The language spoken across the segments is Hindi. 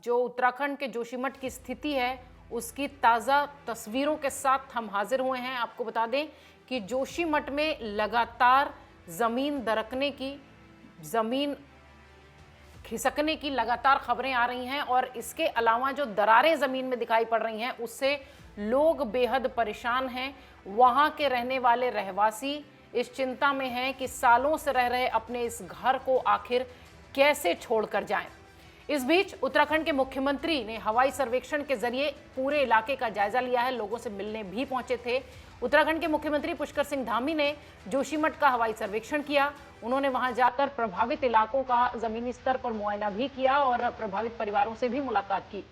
जो उत्तराखंड के जोशीमठ की स्थिति है उसकी ताज़ा तस्वीरों के साथ हम हाजिर हुए हैं। आपको बता दें कि जोशीमठ में लगातार ज़मीन दरकने की, ज़मीन खिसकने की लगातार खबरें आ रही हैं और इसके अलावा जो दरारें ज़मीन में दिखाई पड़ रही हैं उससे लोग बेहद परेशान हैं। वहाँ के रहने वाले रहवासी इस चिंता में हैं कि सालों से रह रहे अपने इस घर को आखिर कैसे छोड़कर जाएं। इस बीच उत्तराखंड के मुख्यमंत्री ने हवाई सर्वेक्षण के जरिए पूरे इलाके का जायजा लिया है, लोगों से मिलने भी पहुंचे थे। उत्तराखंड के मुख्यमंत्री पुष्कर सिंह धामी ने जोशीमठ का हवाई सर्वेक्षण किया। उन्होंने वहां जाकर प्रभावित इलाकों का जमीनी स्तर पर मुआयना भी किया और प्रभावित परिवारों से भी मुलाकात की।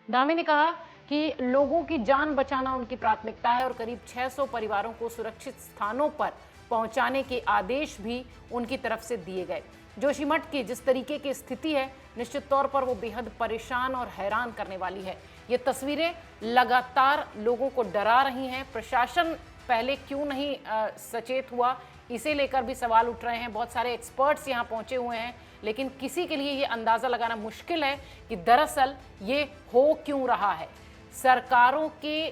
धामी ने कहा कि लोगों की जान बचाना उनकी प्राथमिकता है और करीब 600 परिवारों को सुरक्षित स्थानों पर पहुंचाने के आदेश भी उनकी तरफ से दिए गए। जोशीमठ की जिस तरीके की स्थिति है, निश्चित तौर पर वो बेहद परेशान और हैरान करने वाली है। ये तस्वीरें लगातार लोगों को डरा रही हैं। प्रशासन पहले क्यों नहीं सचेत हुआ, इसे लेकर भी सवाल उठ रहे हैं। बहुत सारे एक्सपर्ट्स यहाँ पहुंचे हुए हैं, लेकिन किसी के लिए ये अंदाज़ा लगाना मुश्किल है कि दरअसल ये हो क्यों रहा है। सरकारों के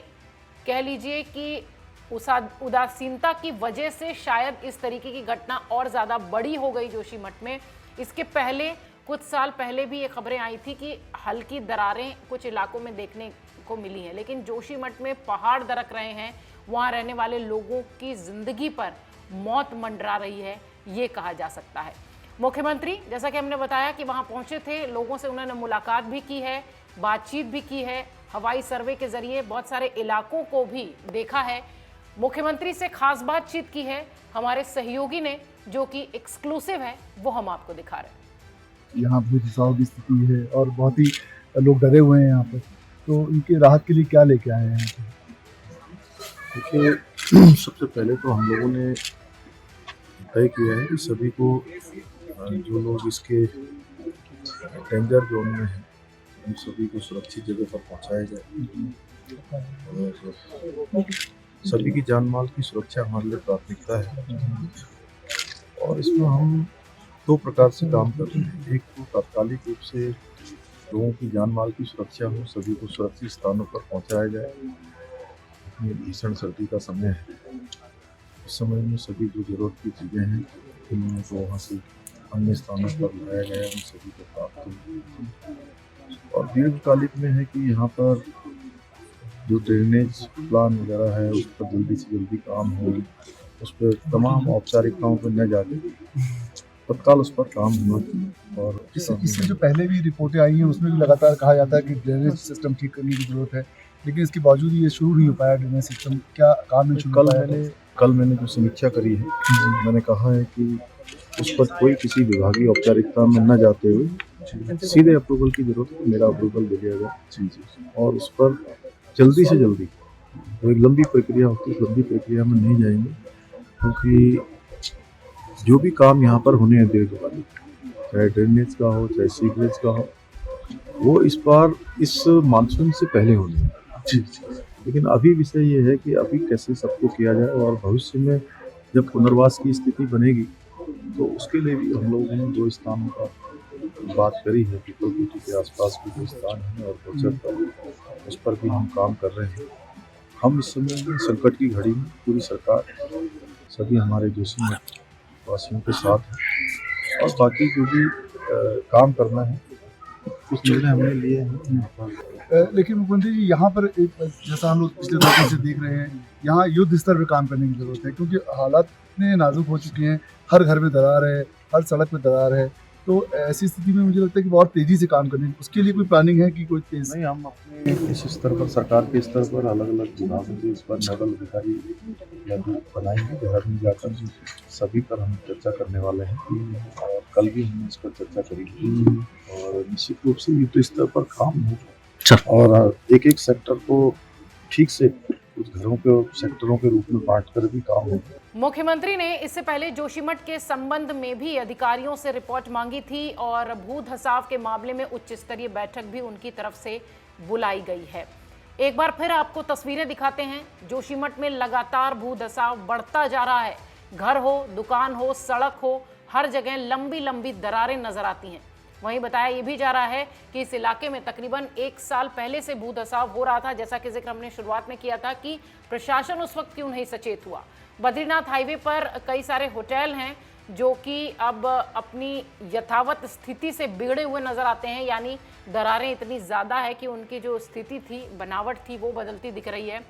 कह लीजिए कि उदासीनता की वजह से शायद इस तरीके की घटना और ज़्यादा बड़ी हो गई जोशीमठ में। इसके पहले कुछ साल पहले भी ये खबरें आई थी कि हल्की दरारें कुछ इलाकों में देखने को मिली हैं, लेकिन जोशीमठ में पहाड़ दरक रहे हैं। वहाँ रहने वाले लोगों की ज़िंदगी पर मौत मंडरा रही है, ये कहा जा सकता है। मुख्यमंत्री, जैसा कि हमने बताया कि वहां पहुंचे थे, लोगों से उन्होंने मुलाकात भी की है, बातचीत भी की है, हवाई सर्वे के जरिए बहुत सारे इलाकों को भी देखा है। मुख्यमंत्री से खास बातचीत की है हमारे सहयोगी ने, जो कि एक्सक्लूसिव है, वो हम आपको दिखा रहे हैं। यहाँ बहुत हिंसाओं की स्थिति है और बहुत ही लोग डरे हुए हैं यहाँ पर, तो इनके राहत के लिए क्या लेके आए हैं? देखिए, सबसे पहले तो हम लोगों ने तय किया है कि सभी को, जो लोग इसके डेंजर जोन में हैं, उन सभी को सुरक्षित जगह पर पहुंचाया जाए और सभी की जान माल की सुरक्षा हमारे लिए प्राथमिकता है। और इसमें हम दो प्रकार से काम कर रहे हैं। एक तो तात्कालिक रूप से लोगों की जान माल की सुरक्षा हो, सभी को सुरक्षित स्थानों पर पहुंचाया जाए। ये भीषण सर्दी का समय है, इस समय में सभी जो जरूरत की चीज़ें हैं उनको वहाँ से अन्य स्थानों पर लाया गया, उन सभी को प्राप्त हो। और दीर्घकालिक में है कि यहाँ पर जो ड्रेनेज प्लान वगैरह है उस पर जल्दी से जल्दी काम हो, उस पर तमाम औपचारिकताओं पर न जाके तत्काल उस पर काम होना चाहिए। और इससे जो पहले भी रिपोर्टें आई हैं उसमें भी लगातार कहा जाता है कि ड्रेनेज सिस्टम ठीक करने की जरूरत है, लेकिन इसके बावजूद ये शुरू नहीं हो पाया ड्रेनेज सिस्टम। क्या काम नहीं शुरू हो पाया? कल मैंने जो समीक्षा करी है, मैंने कहा है कि उस पर कोई किसी विभागीय औपचारिकता में न जाते हुए सीधे अप्रूवल की जरूरत है, मेरा अप्रूवल दे दिया जाए और उस पर जल्दी से जल्दी, जो लंबी प्रक्रिया होती है लंबी प्रक्रिया में नहीं जाएंगे, क्योंकि जो भी काम यहाँ पर होने हैं दीर्घकालिक, चाहे ड्रेनेज का हो चाहे सीवरेज का हो, वो इस बार इस मानसून से पहले होने हैं। लेकिन अभी विषय ये है कि अभी कैसे सबको किया जाए और भविष्य में जब पुनर्वास की स्थिति बनेगी तो उसके लिए भी हम लोगों ने दो स्थानों का बात करी है। पीपल कुटी के आसपास भी 2 स्थान हैं और गोचर पर उस पर भी हम काम कर रहे हैं। हम इस समय में संकट की घड़ी में पूरी सरकार सभी हमारे जोशीमठ वासियों के साथ हैं और बाकी जो भी काम करना है कुछ निर्णय हमने लिए हैं। लेकिन मुख्यमंत्री जी यहाँ पर जैसा हम लोग पिछले दौर से देख रहे हैं, यहाँ युद्ध स्तर पर काम करने की जरूरत है, क्योंकि हालात इतने नाजुक हो चुके हैं, हर घर में दरार है, हर सड़क पे दरार है। तो ऐसी स्थिति में मुझे लगता है कि बहुत तेजी से काम करने, उसके लिए कोई प्लानिंग है कि कोई तेज? नहीं, हम अपने इस स्तर पर, सरकार के स्तर पर अलग अलग विभागों के इस पर नोडल अधिकारी बनाएंगे। देहरादून जाकर सभी पर हम चर्चा करने वाले हैं और कल भी हमने इस पर चर्चा करी और निश्चित रूप से युद्ध स्तर पर काम होगा और एक एक सेक्टर को ठीक से कुछ घरों के सेक्टरों के रूप में बांट कर भी काम होगा। मुख्यमंत्री ने इससे पहले जोशीमठ के संबंध में भी अधिकारियों से रिपोर्ट मांगी थी और भू धसाव के मामले में उच्च स्तरीय बैठक भी उनकी तरफ से बुलाई गई है। एक बार फिर आपको तस्वीरें दिखाते हैं। जोशीमठ में लगातार भू धसाव बढ़ता जा रहा है। घर हो, दुकान हो, सड़क हो, हर जगह लंबी लंबी दरारें नजर आती हैं। वहीं बताया ये भी जा रहा है कि इस इलाके में तकरीबन 1 साल पहले से भू धसाव हो रहा था, जैसा कि जिक्र हमने शुरुआत में किया था कि प्रशासन उस वक्त क्यों नहीं सचेत हुआ। बद्रीनाथ हाईवे पर कई सारे होटल हैं जो कि अब अपनी यथावत स्थिति से बिगड़े हुए नजर आते हैं, यानी दरारें इतनी ज़्यादा है कि उनकी जो स्थिति थी, बनावट थी, वो बदलती दिख रही है।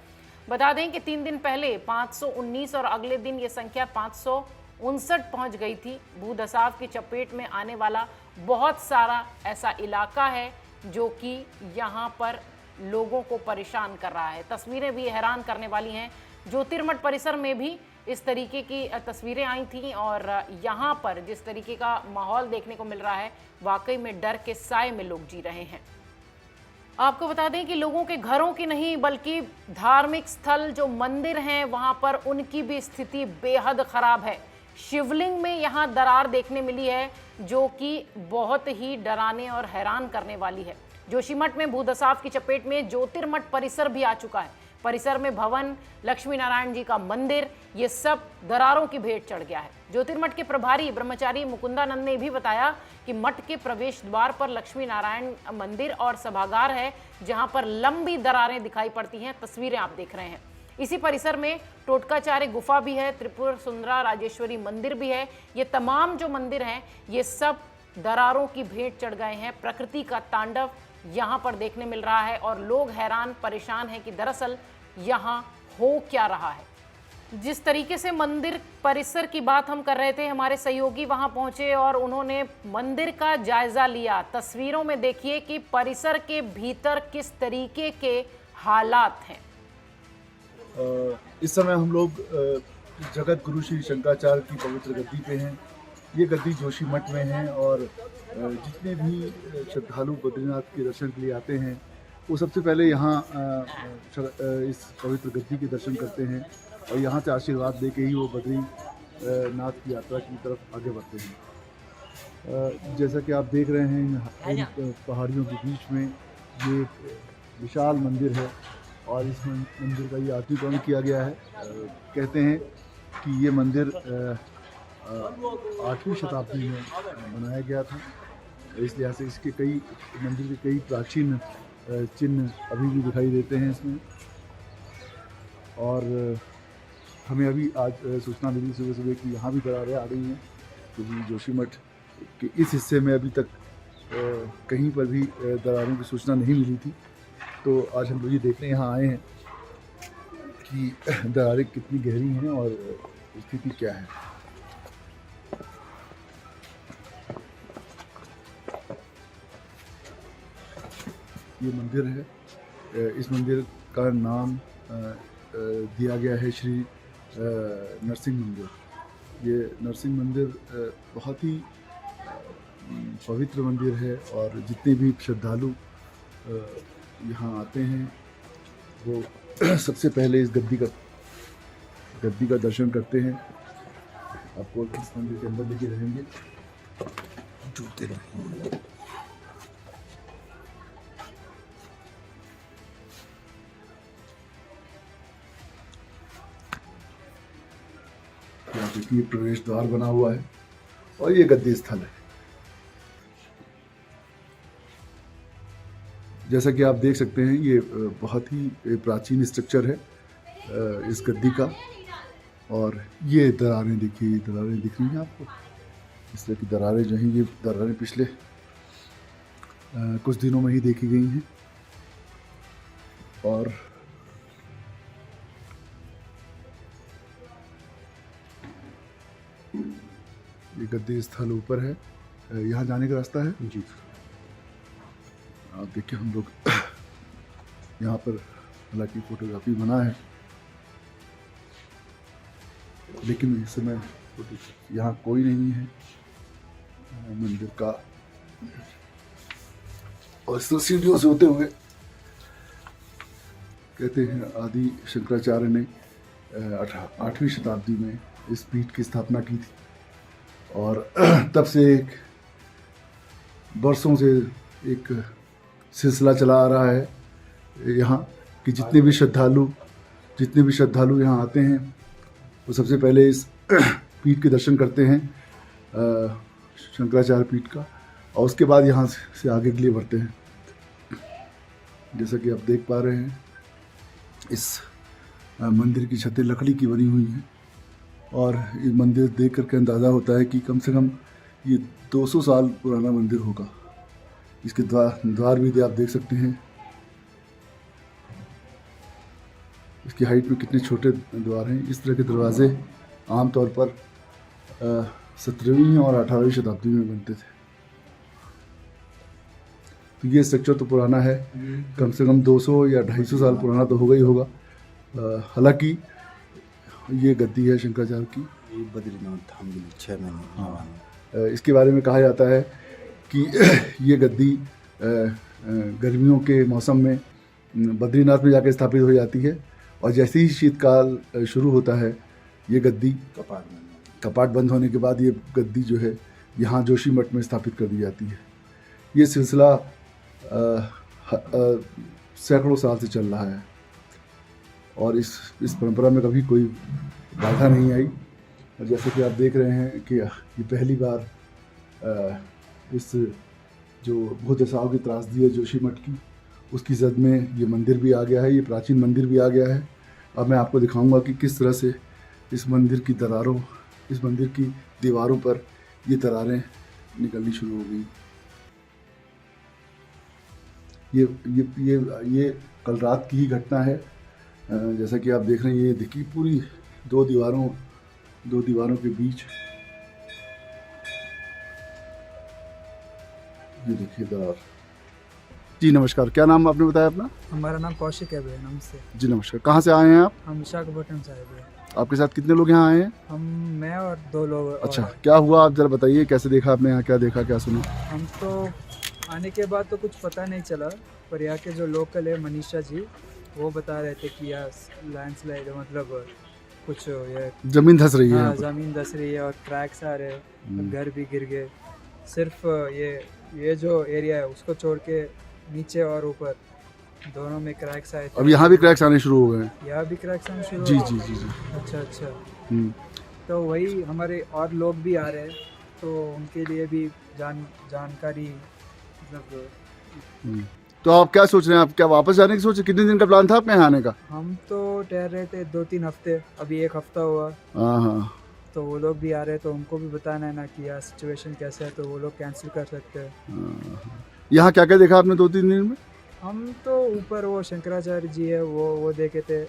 बता दें कि 3 दिन पहले 519 और अगले दिन ये संख्या 559 पहुंच गई थी। भू धसाव की चपेट में आने वाला बहुत सारा ऐसा इलाका है जो कि यहाँ पर लोगों को परेशान कर रहा है। तस्वीरें भी हैरान करने वाली हैं। ज्योतिर्मठ परिसर में भी इस तरीके की तस्वीरें आई थी और यहाँ पर जिस तरीके का माहौल देखने को मिल रहा है, वाकई में डर के साए में लोग जी रहे हैं। आपको बता दें कि लोगों के घरों की नहीं बल्कि धार्मिक स्थल जो मंदिर हैं वहाँ पर उनकी भी स्थिति बेहद खराब है। शिवलिंग में यहाँ दरार देखने मिली है जो कि बहुत ही डराने और हैरान करने वाली है। जोशीमठ में भूधसाव की चपेट में ज्योतिर्मठ परिसर भी आ चुका है। परिसर में भवन, लक्ष्मी नारायण जी का मंदिर, ये सब दरारों की भेंट चढ़ गया है। ज्योतिर्मठ के प्रभारी ब्रह्मचारी मुकुंदानंद ने भी बताया कि मठ के प्रवेश द्वार पर लक्ष्मी नारायण मंदिर और सभागार है जहां पर लंबी दरारें दिखाई पड़ती हैं। तस्वीरें आप देख रहे हैं। इसी परिसर में टोटकाचार्य गुफा भी है, त्रिपुर सुंदरा राजेश्वरी मंदिर भी है। ये तमाम जो मंदिर हैं ये सब दरारों की भेंट चढ़ गए हैं। प्रकृति का तांडव यहाँ पर देखने मिल रहा है और लोग हैरान परेशान हैं कि दरअसल यहाँ हो क्या रहा है। जिस तरीके से मंदिर परिसर की बात हम कर रहे थे, हमारे सहयोगी वहां पहुंचे और उन्होंने मंदिर का जायजा लिया। तस्वीरों में देखिए कि परिसर के भीतर किस तरीके के हालात हैं। इस समय हम लोग जगत गुरु श्री शंकराचार्य की पवित्र गद्दी पे हैं। ये गद्दी जोशीमठ में है और जितने भी श्रद्धालु बद्रीनाथ के दर्शन के लिए आते हैं वो सबसे पहले यहाँ इस पवित्र गद्दी के दर्शन करते हैं और यहाँ से आशीर्वाद दे के ही वो बद्रीनाथ की यात्रा की तरफ आगे बढ़ते हैं। जैसा कि आप देख रहे हैं इन पहाड़ियों के बीच में ये विशाल मंदिर है और इस मंदिर का ये आत्मीकरण किया गया है। कहते हैं कि ये मंदिर 8वीं शताब्दी में बनाया गया था। इस लिहाज से इसके मंदिर के कई प्राचीन चिन्ह अभी भी दिखाई देते हैं इसमें। और हमें अभी आज सूचना मिली सुबह सुबह कि यहाँ भी दरारें आ गई हैं, क्योंकि जोशीमठ के इस हिस्से में अभी तक कहीं पर भी दरारों की सूचना नहीं मिली थी। तो आज हम लोग ये देखने यहाँ आए हैं कि दरारें कितनी गहरी हैं और स्थिति क्या है। ये मंदिर है। इस मंदिर का नाम दिया गया है श्री नरसिंह मंदिर। ये नरसिंह मंदिर बहुत ही पवित्र मंदिर है और जितने भी श्रद्धालु यहाँ आते हैं वो सबसे पहले इस गद्दी का दर्शन करते हैं। आपको इस मंदिर के अंदर लेके रहेंगे, जूते रहेंगे। यहाँ देखिए प्रवेश द्वार बना हुआ है और ये गद्दी स्थल है। जैसा कि आप देख सकते हैं ये बहुत ही प्राचीन स्ट्रक्चर है इस गद्दी का और ये दरारें देखिए, ये दरारें दिख रही हैं आपको, इस तरह की दरारें जो हैं, ये दरारें पिछले कुछ दिनों में ही देखी गई हैं। और ये गद्दी स्थल ऊपर है, यहाँ जाने का रास्ता है जी। आप देखिए, हम लोग यहाँ पर हालांकि फोटोग्राफी मना है, लेकिन इस समय यहाँ कोई नहीं है मंदिर का। और इस तरह सीढ़ियों से होते हुए कहते हैं आदि शंकराचार्य ने 8वीं शताब्दी में इस पीठ की स्थापना की थी, और तब से बरसों से एक सिलसिला चला आ रहा है यहाँ कि जितने भी श्रद्धालु यहाँ आते हैं वो सबसे पहले इस पीठ के दर्शन करते हैं, शंकराचार्य पीठ का, और उसके बाद यहाँ से आगे के लिए बढ़ते हैं। जैसा कि आप देख पा रहे हैं, इस मंदिर की छतें लकड़ी की बनी हुई हैं, और ये मंदिर देख करके अंदाज़ा होता है कि कम से कम ये 200 साल पुराना मंदिर होगा। इसके द्वार भी आप देख सकते हैं, इसकी हाइट में कितने छोटे द्वार हैं। इस तरह के दरवाजे आमतौर पर 17वीं और 18वीं शताब्दी में बनते थे। तो ये स्ट्रक्चर तो पुराना है, कम से कम 200 या 250 साल पुराना तो होगा ही होगा। हालांकि ये गद्दी है शंकराचार्य की, ये बद्रीनाथ धाम के लिए 6 महीने। हाँ, इसके बारे में कहा जाता है कि ये गद्दी गर्मियों के मौसम में बद्रीनाथ में जाकर स्थापित हो जाती है, और जैसे ही शीतकाल शुरू होता है ये गद्दी कपाट बंद होने के बाद ये गद्दी जो है यहाँ जोशीमठ में स्थापित कर दी जाती है। ये सिलसिला सैकड़ों साल से चल रहा है, और इस परंपरा में कभी कोई बाधा नहीं आई। और जैसे कि आप देख रहे हैं कि ये पहली बार इस जो भूदशाओं की त्रासदी है जोशीमठ की, उसकी जद में ये मंदिर भी आ गया है, ये प्राचीन मंदिर भी आ गया है। अब मैं आपको दिखाऊंगा कि किस तरह से इस मंदिर की दीवारों पर ये दरारें निकलनी शुरू हो गई। ये कल रात की ही घटना है। जैसा कि आप देख रहे हैं, ये देखिए पूरी दो दीवारों के बीच ये देखिए दरार। जी नमस्कार, क्या नाम आपने बताया अपना? हमारा नाम कौशिक है भैया। नमस्ते जी नमस्कार, कहाँ से आए हैं आप? हम विशाखापट्टनम से आए भैया। आपके साथ कितने लोग यहाँ आए हैं? मैं और 2 लोग। अच्छा, क्या हुआ आप जरा बताइए, कैसे देखा आपने यहाँ, क्या देखा क्या सुना? हम तो आने के बाद तो कुछ पता नहीं चला, पर यहाँ के जो लोकल है मनीषा जी, वो बता रहे थे कि यहाँ लैंडस्लाइड मतलब कुछ ये जमीन धंस रही है। हाँ, ज़मीन धंस रही है और क्रैक्स आ रहे हैं, घर भी गिर गए। सिर्फ ये जो एरिया है उसको छोड़ के नीचे और ऊपर दोनों में क्रैक्स आए थे। अब यहाँ भी क्रैक्स आने शुरू हो गए हैं? यहाँ भी क्रैक्स आने शुरू जी हो गए। जी जी जी। अच्छा। तो वही हमारे और लोग भी आ रहे हैं, तो उनके लिए भी जानकारी मतलब। तो आप क्या सोच रहे हैं, आप क्या वापस जाने की सोच रहे हैं? कितने दिन का प्लान था आपके यहाँ आने का? हम तो ठहर रहे थे 2-3 हफ्ते, अभी 1 हफ्ता हुआ। हाँ। तो वो लोग भी आ रहे हैं, तो उनको भी बताना है ना कि यार सिचुएशन कैसा है, तो वो लोग कैंसिल कर सकते हैं। यहाँ क्या क्या देखा आपने 2-3 दिन में? हम तो ऊपर वो शंकराचार्य जी है वो देखे थे,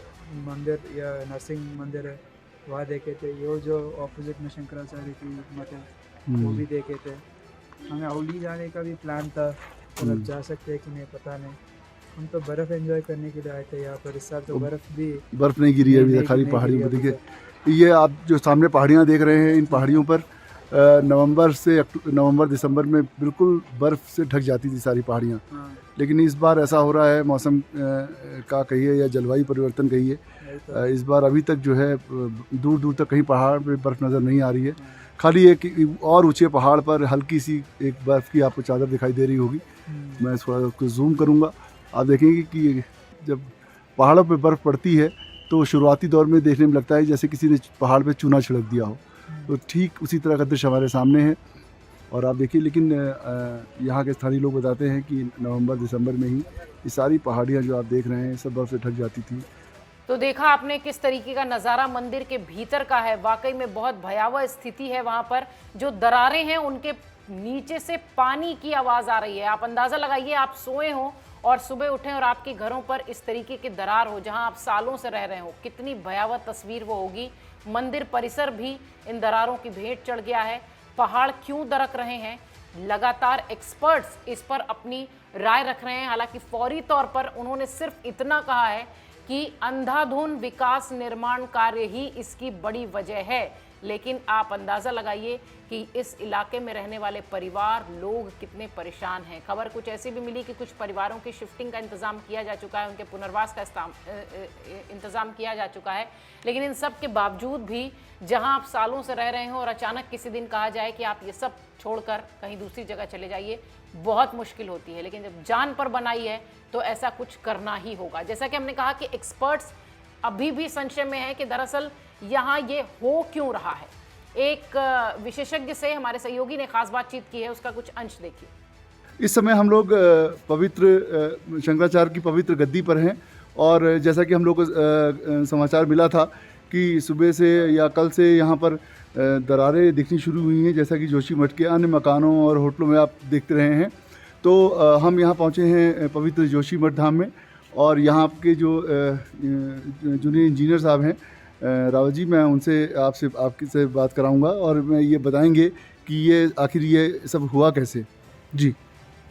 मंदिर या नरसिंह मंदिर है वहाँ देखे थे। ये जो ऑपोजिट में शंकराचार्य की मठ है वो भी देखे थे। हमें औली जाने का भी प्लान था, पर अब जा सकते हैं कि नहीं पता नहीं। हम तो बर्फ़ एंजॉय करने के लिए आए थे यहाँ पर। इस साल तो बर्फ़ नहीं गिरी है अभी, खाली पहाड़ियों पर। देखिए ये आप जो सामने पहाड़ियाँ देख रहे हैं, इन पहाड़ियों पर नवंबर दिसंबर में बिल्कुल बर्फ़ से ढक जाती थी सारी पहाड़ियाँ। लेकिन इस बार ऐसा हो रहा है, मौसम का कहिए या जलवायु परिवर्तन कहिए, इस बार अभी तक जो है दूर दूर तक कहीं पहाड़ पे बर्फ़ नज़र नहीं आ रही है। खाली एक और ऊंचे पहाड़ पर हल्की सी एक बर्फ़ की आपको चादर दिखाई दे रही होगी। मैं थोड़ा उसको जूम करूँगा, आप देखेंगे कि जब पहाड़ों पे बर्फ़ पड़ती है तो शुरुआती दौर में देखने में लगता है जैसे किसी ने पहाड़ पे चूना छिड़क दिया हो। तो ठीक उसी तरह का दृश्य हमारे सामने है। और आप देखिए, लेकिन यहाँ के स्थानीय लोग बताते हैं कि नवंबर दिसंबर में ही ये सारी पहाड़ियाँ जो आप देख रहे हैं सब बर्फ़ से ढक जाती थी। तो देखा आपने किस तरीके का नज़ारा मंदिर के भीतर का है। वाकई में बहुत भयावह स्थिति है वहां पर। जो दरारें हैं उनके नीचे से पानी की आवाज़ आ रही है। आप अंदाज़ा लगाइए, आप सोए हो और सुबह उठें और आपके घरों पर इस तरीके की दरार हो जहां आप सालों से रह रहे हो, कितनी भयावह तस्वीर वो होगी। मंदिर परिसर भी इन दरारों की भेंट चढ़ गया है। पहाड़ क्यों दरक रहे हैं, लगातार एक्सपर्ट्स इस पर अपनी राय रख रहे हैं। हालांकि फौरी तौर पर उन्होंने सिर्फ इतना कहा है कि अंधाधुंध विकास निर्माण कार्य ही इसकी बड़ी वजह है। लेकिन आप अंदाज़ा लगाइए कि इस इलाके में रहने वाले परिवार, लोग कितने परेशान हैं। खबर कुछ ऐसी भी मिली कि कुछ परिवारों की शिफ्टिंग का इंतज़ाम किया जा चुका है, उनके पुनर्वास का इंतज़ाम किया जा चुका है। लेकिन इन सब के बावजूद भी जहां आप सालों से रह रहे हो और अचानक किसी दिन कहा जाए कि आप ये सब छोड़कर कहीं दूसरी जगह चले जाइए, बहुत मुश्किल होती है। लेकिन जब जान पर बनाई है तो ऐसा कुछ करना ही होगा। जैसा कि हमने कहा कि एक्सपर्ट्स अभी भी संशय में है कि दरअसल यहाँ ये हो क्यों रहा है। एक विशेषज्ञ से हमारे सहयोगी ने खास बातचीत की है, उसका कुछ अंश देखिए। इस समय हम लोग पवित्र शंकराचार्य की पवित्र गद्दी पर हैं और जैसा कि हम लोग को समाचार मिला था कि सुबह से या कल से यहाँ पर दरारें दिखनी शुरू हुई हैं, जैसा कि जोशीमठ के अन्य मकानों और होटलों में आप देखते रहे हैं। तो हम यहाँ पहुँचे हैं पवित्र जोशीमठ धाम में और यहाँ के जो जूनियर इंजीनियर साहब हैं रावत जी, मैं उनसे आपसे बात कराऊंगा और मैं ये बताएंगे कि ये आखिर ये सब हुआ कैसे। जी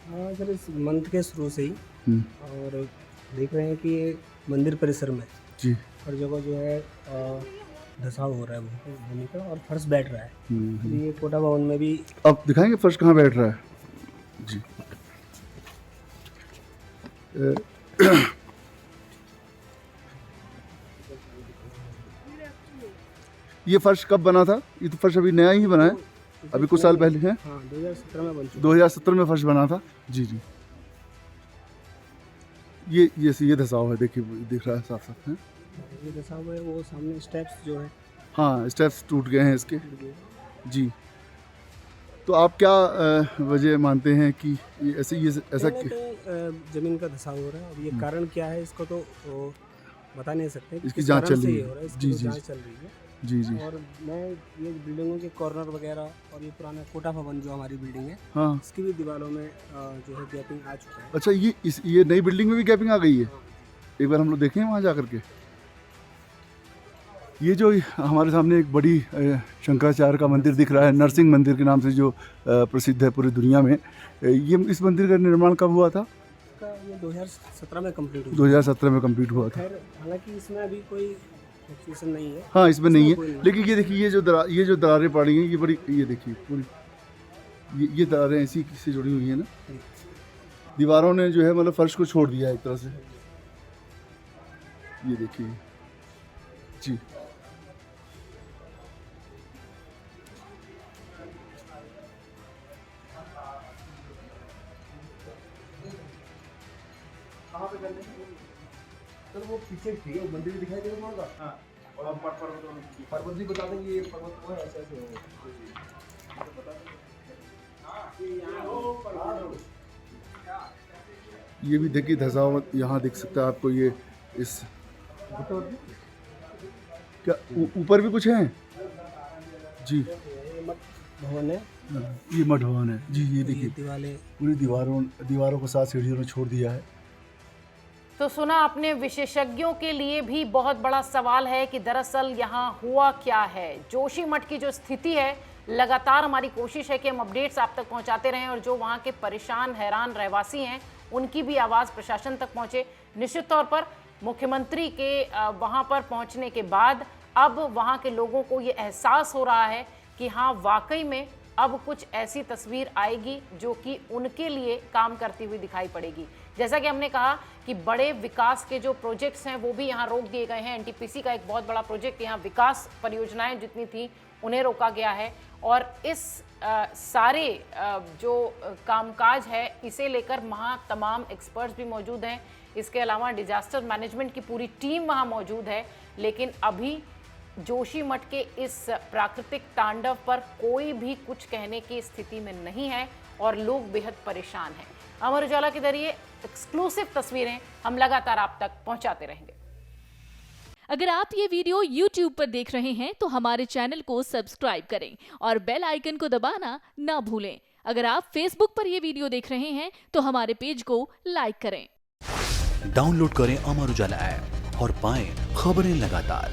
हाँ सर, इस मंथ के शुरू से ही और देख रहे हैं कि ये मंदिर परिसर में जी हर जगह जो है धसाव हो रहा है भूमि का और फर्श बैठ रहा है। अभी ये कोटा भवन में भी अब दिखाएंगे फर्श कहाँ बैठ रहा है। जी ये फर्श कब बना था? ये तो फर्श अभी नया ही बना है, अभी कुछ साल पहले है। हाँ 2017 में बन चुका। 2017 में फर्श बना था। जी जी, ये धसाव है, देखिए दिख रहा है साफ साफ है। ये धसाव है, वो सामने स्टेप्स जो है, हाँ स्टेप्स टूट गए हैं इसके। जी, तो आप क्या वजह मानते हैं कि ये ऐसा कहीं ना कहीं जमीन का धसाव हो रहा है। अब ये कारण क्या है इसको तो बता नहीं सकते। इसकी जांच चल रही है। जी जांच चल रही है। जी जी। और मैं ये बिल्डिंगों के कॉर्नर वगैरह और ये पुराना कोटा भवन जो हमारी बिल्डिंग है, हाँ इसकी भी दीवारों में जो है गैपिंग आ चुका है। अच्छा, ये नई बिल्डिंग में भी गैपिंग आ गई है। एक बार हम लोग देखें वहाँ जा करके। ये जो हमारे सामने एक बड़ी शंकराचार्य का मंदिर दिख रहा है, नरसिंह मंदिर के नाम से जो प्रसिद्ध है पूरी दुनिया में, ये इस मंदिर का निर्माण कब हुआ था? ये 2017 में कंप्लीट हुआ। 2017 में कंप्लीट हुआ था। खैर हालांकि इसमें अभी कोई एक्सटेंशन नहीं है। हाँ इसमें नहीं है, कोई नहीं। लेकिन ये देखिए ये जो दरारें पड़ी हैं, ये बड़ी, ये देखिए पूरी ये दरारें ऐसी से जुड़ी हुई हैं ना। दीवारों ने जो है मतलब फर्श को छोड़ दिया है एक तरह से। ये देखिए जी। सर वो पीछे ठीक है, मंदिर भी दिखाई दे रहा होगा। हाँ, और पर्वत भी बता देंगे, ये पर्वत वो है, ऐसे ऐसे ये भी देखिए धसाव यहाँ दिख सकता है आपको। ये इस क्या ऊपर भी कुछ है? जी ये मठ भवन है। ये मठ भवन है जी। ये देखिए दीवारें पूरी दीवारों को 7 सीढ़ियों ने छोड़ दिया है। तो सुना आपने, विशेषज्ञों के लिए भी बहुत बड़ा सवाल है कि दरअसल यहाँ हुआ क्या है। जोशीमठ की जो स्थिति है, लगातार हमारी कोशिश है कि हम अपडेट्स आप तक पहुँचाते रहें और जो वहाँ के परेशान हैरान रहवासी हैं उनकी भी आवाज़ प्रशासन तक पहुँचे। निश्चित तौर पर मुख्यमंत्री के वहाँ पर पहुँचने के बाद अब वहाँ के लोगों को ये एहसास हो रहा है कि हाँ वाकई में अब कुछ ऐसी तस्वीर आएगी जो कि उनके लिए काम करती हुई दिखाई पड़ेगी। जैसा कि हमने कहा कि बड़े विकास के जो प्रोजेक्ट्स हैं वो भी यहाँ रोक दिए गए हैं। एनटीपीसी का एक बहुत बड़ा प्रोजेक्ट, यहाँ विकास परियोजनाएं जितनी थी उन्हें रोका गया है और इस सारे जो कामकाज है इसे लेकर वहाँ तमाम एक्सपर्ट्स भी मौजूद हैं। इसके अलावा डिजास्टर मैनेजमेंट की पूरी टीम वहाँ मौजूद है। लेकिन अभी जोशीमठ के इस प्राकृतिक तांडव पर कोई भी कुछ कहने की स्थिति में नहीं है और लोग बेहद परेशान हैं। अमर उजाला के जरिए एक्सक्लूसिव तस्वीरें हम लगातार आप तक पहुंचाते रहेंगे। अगर आप ये वीडियो YouTube पर देख रहे हैं तो हमारे चैनल को सब्सक्राइब करें और बेल आइकन को दबाना ना भूलें। अगर आप Facebook पर ये वीडियो देख रहे हैं तो हमारे पेज को लाइक करें। डाउनलोड करें अमर उजाला ऐप और पाएं खबरें लगातार।